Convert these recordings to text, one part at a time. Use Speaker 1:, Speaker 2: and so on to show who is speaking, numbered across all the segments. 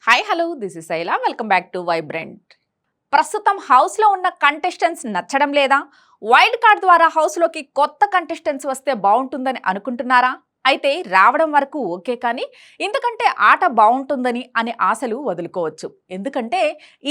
Speaker 1: Hi hello this is Shaila welcome back to vibrant. ప్రస్తుతం హౌస్లో ఉన్న కంటెస్టెంట్స్ నచ్చడం లేదా? వైల్డ్ కార్డ్ ద్వారా హౌస్లోకి కొత్త కంటెస్టెంట్స్ వస్తే బాగుంటుందని అనుకుంటున్నారా? అయితే రావడం వరకు ఓకే, కానీ ఇంతకంటే ఆట బాగుంటుందని అనే ఆశలు వదులుకోవచ్చు. ఎందుకంటే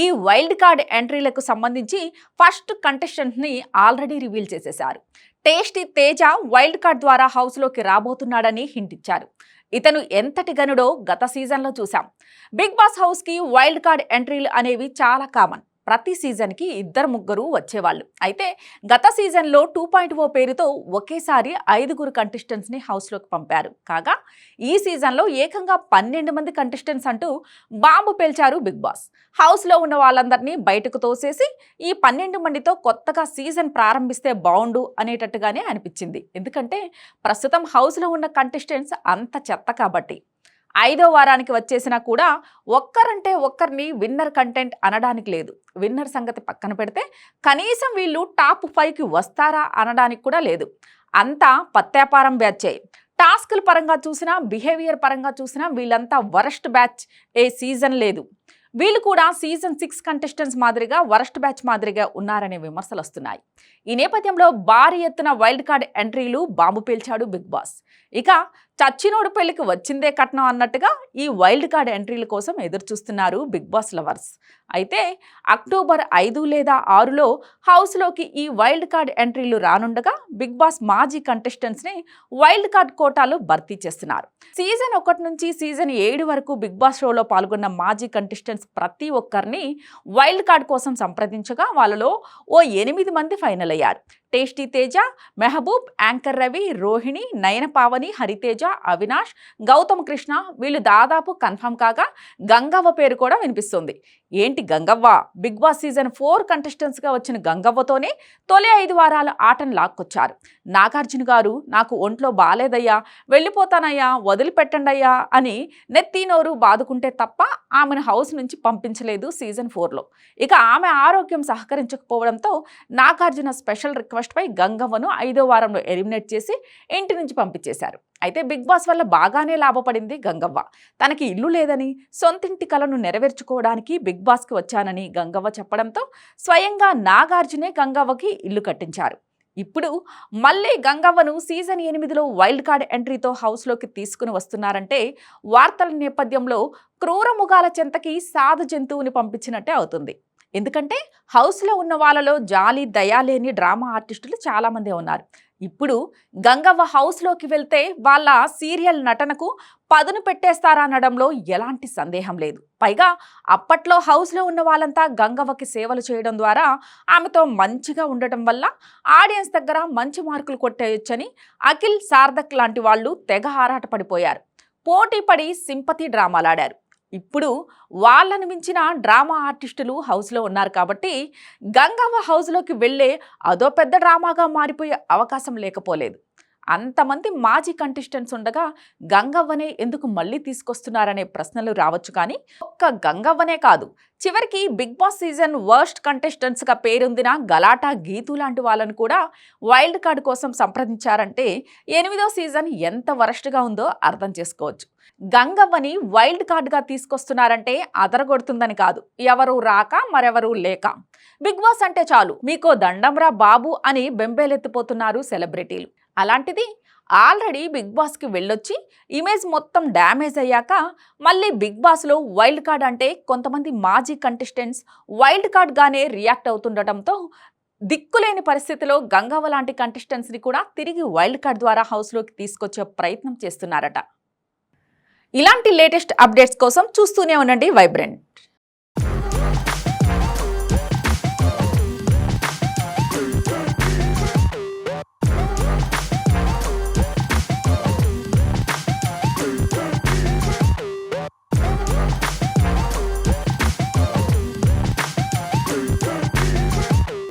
Speaker 1: ఈ వైల్డ్ కార్డ్ ఎంట్రీలకు సంబంధించి ఫస్ట్ కంటెస్టెంట్ని ఆల్రెడీ రివీల్ చేసేశారు. టేస్టీ తేజ వైల్డ్ కార్డ్ ద్వారా హౌస్లోకి రాబోతున్నాడని హింట్ ఇచ్చారు. ఇతను ఎంతటి గనుడో గత సీజన్లో చూసాం. బిగ్ బాస్ హౌస్కి వైల్డ్ కార్డ్ ఎంట్రీలు అనేవి చాలా కామన్. ప్రతి సీజన్కి ఇద్దరు ముగ్గురు వచ్చేవాళ్ళు. అయితే గత సీజన్లో 2.0 పేరుతో ఒకేసారి 5 కంటెస్టెంట్స్ని హౌస్లోకి పంపారు. కాగా ఈ సీజన్లో ఏకంగా 12 మంది కంటెస్టెంట్స్ అంటూ బాంబు పేల్చారు బిగ్ బాస్. హౌస్లో ఉన్న వాళ్ళందరినీ బయటకు తోసేసి ఈ 12 మందితో కొత్తగా సీజన్ ప్రారంభిస్తే బాగుండు అనేటట్టుగానే అనిపించింది. ఎందుకంటే ప్రస్తుతం హౌస్లో ఉన్న కంటెస్టెంట్స్ అంత చెత్త కాబట్టి. 5వ వారానికి వచ్చేసినా కూడా ఒక్కరంటే ఒక్కరిని విన్నర్ కంటెంట్ అనడానికి లేదు. విన్నర్ సంగతి పక్కన పెడితే కనీసం వీళ్ళు టాప్ 5కి వస్తారా అనడానికి కూడా లేదు. అంతా పత్యాపారం బ్యాచే. టాస్కుల పరంగా చూసినా, బిహేవియర్ పరంగా చూసినా వీళ్ళంతా వరస్ట్ బ్యాచ్ ఏ సీజన్ లేదు. వీళ్ళు కూడా సీజన్ 6 కంటెస్టెంట్స్ మాదిరిగా వరస్ట్ బ్యాచ్ మాదిరిగా ఉన్నారనే విమర్శలు వస్తున్నాయి. ఈ నేపథ్యంలో భారీ ఎత్తున వైల్డ్ కార్డ్ ఎంట్రీలు బాంబు పేల్చాడు బిగ్ బాస్. ఇక చచ్చినోడు పెళ్లికి వచ్చిందే కట్నం అన్నట్టుగా ఈ వైల్డ్ కార్డ్ ఎంట్రీల కోసం ఎదురు చూస్తున్నారు బిగ్ బాస్ లవర్స్. అయితే అక్టోబర్ 5 లేదా 6లో హౌస్లోకి ఈ వైల్డ్ కార్డ్ ఎంట్రీలు రానుండగా బిగ్ బాస్ మాజీ కంటెస్టెంట్స్ని వైల్డ్ కార్డ్ కోటాలో భర్తీ చేస్తున్నారు. సీజన్ 1 నుంచి సీజన్ 7 వరకు బిగ్ బాస్ షోలో పాల్గొన్న మాజీ కంటెస్టెంట్స్ ప్రతి ఒక్కరిని వైల్డ్ కార్డ్ కోసం సంప్రదించగా వాళ్ళలో ఓ 8 మంది ఫైనల్ అయ్యారు. టేస్టీ తేజ, మెహబూబ్, యాంకర్ రవి, రోహిణి, నయన పావని, హరితేజ, అవినాష్, గౌతమ్ కృష్ణ వీళ్ళు దాదాపు కన్ఫర్మ్ కాగా గంగవ్వ పేరు కూడా వినిపిస్తుంది. ఏంటి గంగవ్వ? బిగ్ బాస్ సీజన్ 4 కంటెస్టెంట్స్గా వచ్చిన గంగవ్వతోనే తొలి 5 వారాల ఆటను లాక్కొచ్చారు. నాగార్జున గారు నాకు ఒంట్లో బాలేదయ్యా, వెళ్ళిపోతానయ్యా, వదిలిపెట్టండి అయ్యా అని నెత్తి నోరు బాదుకుంటే తప్ప ఆమెను హౌస్ నుంచి పంపించలేదు సీజన్ 4లో. ఇక ఆమె ఆరోగ్యం సహకరించకపోవడంతో నాగార్జున స్పెషల్ రిక్వెస్ట్ పై గంగవ్వను 5వ వారంలో ఎలిమినేట్ చేసి ఇంటి నుంచి పంపించేశారు. అయితే బిగ్ బాస్ వల్ల బాగానే లాభపడింది గంగవ్వ. తనకి ఇల్లు లేదని, సొంతింటి కలను నెరవేర్చుకోవడానికి బిగ్ బాస్కి వచ్చానని గంగవ్వ చెప్పడంతో స్వయంగా నాగార్జునే గంగవ్వకి ఇల్లు కట్టించారు. ఇప్పుడు మళ్ళీ గంగవ్వను సీజన్ 8లో వైల్డ్ కార్డ్ ఎంట్రీతో హౌస్లోకి తీసుకుని వస్తున్నారంటే వార్తల నేపథ్యంలో క్రూర ముగాల చెంతకి సాధు జంతువుని పంపించినట్టే అవుతుంది. ఎందుకంటే హౌస్లో ఉన్న వాళ్ళలో జాలి దయా లేని డ్రామా ఆర్టిస్టులు చాలామంది ఉన్నారు. ఇప్పుడు గంగవ్వ హౌస్లోకి వెళ్తే వాళ్ళ సీరియల్ నటనకు పదును పెట్టేస్తారనడంలో ఎలాంటి సందేహం లేదు. పైగా అప్పట్లో హౌస్లో ఉన్న వాళ్ళంతా గంగవ్వకి సేవలు చేయడం ద్వారా ఆమెతో మంచిగా ఉండటం వల్ల ఆడియన్స్ దగ్గర మంచి మార్కులు కొట్టేయొచ్చని అఖిల్, సార్థక్ లాంటి వాళ్ళు తెగ ఆరాటపడిపోయారు. పోటీ పడి సింపతి డ్రామాలాడారు. ఇప్పుడు వాళ్ళను మించిన డ్రామా ఆర్టిస్టులు హౌస్లో ఉన్నారు కాబట్టి గంగవ్వ హౌస్లోకి వెళ్ళే అదో పెద్ద డ్రామాగా మారిపోయే అవకాశం లేకపోలేదు. అంతమంది మాజీ కంటెస్టెంట్స్ ఉండగా గంగవ్వనే ఎందుకు మళ్ళీ తీసుకొస్తున్నారనే ప్రశ్నలు రావచ్చు. కానీ ఒక్క గంగవ్వనే కాదు, చివరికి బిగ్ బాస్ సీజన్ వర్స్ట్ కంటెస్టెంట్స్గా పేరొందిన గలాటా, గీతు లాంటి వాళ్ళను కూడా వైల్డ్ కార్డ్ కోసం సంప్రదించారంటే 8వ సీజన్ ఎంత వరస్ట్గా ఉందో అర్థం చేసుకోవచ్చు. గంగవ్వని వైల్డ్ కార్డ్గా తీసుకొస్తున్నారంటే అదరగొడుతుందని కాదు, ఎవరు రాక మరెవరు లేక బిగ్ బాస్ అంటే చాలు మీకో దండంరా బాబు అని బెంబేలెత్తిపోతున్నారు సెలబ్రిటీలు. అలాంటిది ఆల్రెడీ బిగ్ బాస్కి వెళ్ళొచ్చి ఇమేజ్ మొత్తం డ్యామేజ్ అయ్యాక మళ్ళీ బిగ్ బాస్లో వైల్డ్ కార్డ్ అంటే కొంతమంది మాజీ కంటెస్టెంట్స్ వైల్డ్ కార్డ్గానే రియాక్ట్ అవుతుండటంతో దిక్కులేని పరిస్థితిలో గంగవ్వ లాంటి కంటెస్టెంట్స్ని కూడా తిరిగి వైల్డ్ కార్డ్ ద్వారా హౌస్లోకి తీసుకొచ్చే ప్రయత్నం చేస్తున్నారట. ఇలాంటి లేటెస్ట్ అప్డేట్స్ కోసం చూస్తూనే ఉండండి వైబ్రెంట్.